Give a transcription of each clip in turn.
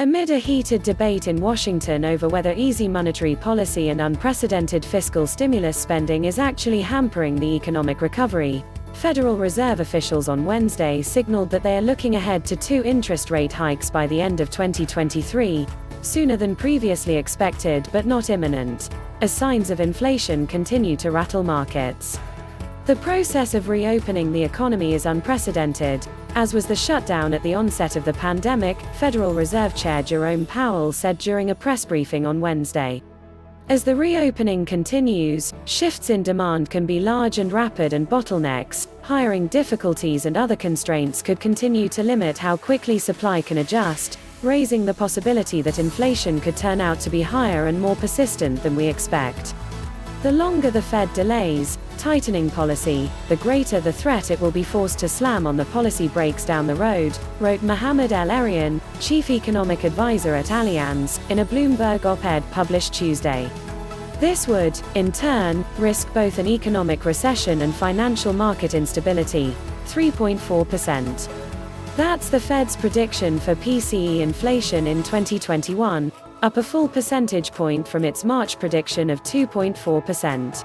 Amid a heated debate in Washington over whether easy monetary policy and unprecedented fiscal stimulus spending is actually hampering the economic recovery, Federal Reserve officials on Wednesday signaled that they are looking ahead to 2 interest rate hikes by the end of 2023, sooner than previously expected but not imminent, as signs of inflation continue to rattle markets. The process of reopening the economy is unprecedented, as was the shutdown at the onset of the pandemic, Federal Reserve Chair Jerome Powell said during a press briefing on Wednesday. As the reopening continues, shifts in demand can be large and rapid, and bottlenecks, hiring difficulties and other constraints could continue to limit how quickly supply can adjust, raising the possibility that inflation could turn out to be higher and more persistent than we expect. The longer the Fed delays tightening policy, the greater the threat it will be forced to slam on the policy brakes down the road, wrote Mohamed El-Erian, chief economic advisor at Allianz, in a Bloomberg op-ed published Tuesday. This would, in turn, risk both an economic recession and financial market instability. 3.4%. That's the Fed's prediction for PCE inflation in 2021, up a full percentage point from its March prediction of 2.4%.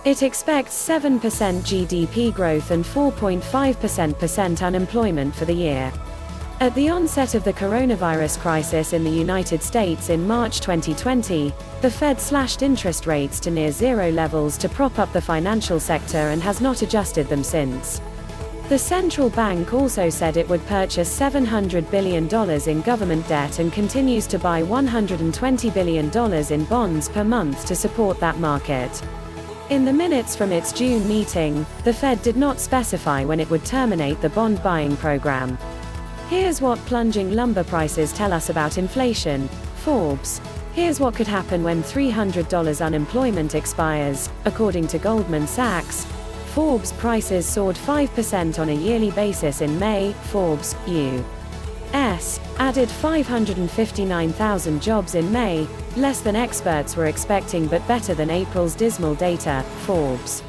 It expects 7% GDP growth and 4.5% unemployment for the year. At the onset of the coronavirus crisis in the United States in March 2020, the Fed slashed interest rates to near zero levels to prop up the financial sector and has not adjusted them since. The central bank also said it would purchase $700 billion in government debt and continues to buy $120 billion in bonds per month to support that market. In the minutes from its June meeting, the Fed did not specify when it would terminate the bond buying program. Here's what plunging lumber prices tell us about inflation. Forbes. Here's what could happen when $300 unemployment expires, according to Goldman Sachs. Forbes prices soared 5% on a yearly basis in May. Forbes, U.S. added 559,000 jobs in May, less than experts were expecting but better than April's dismal data. Forbes.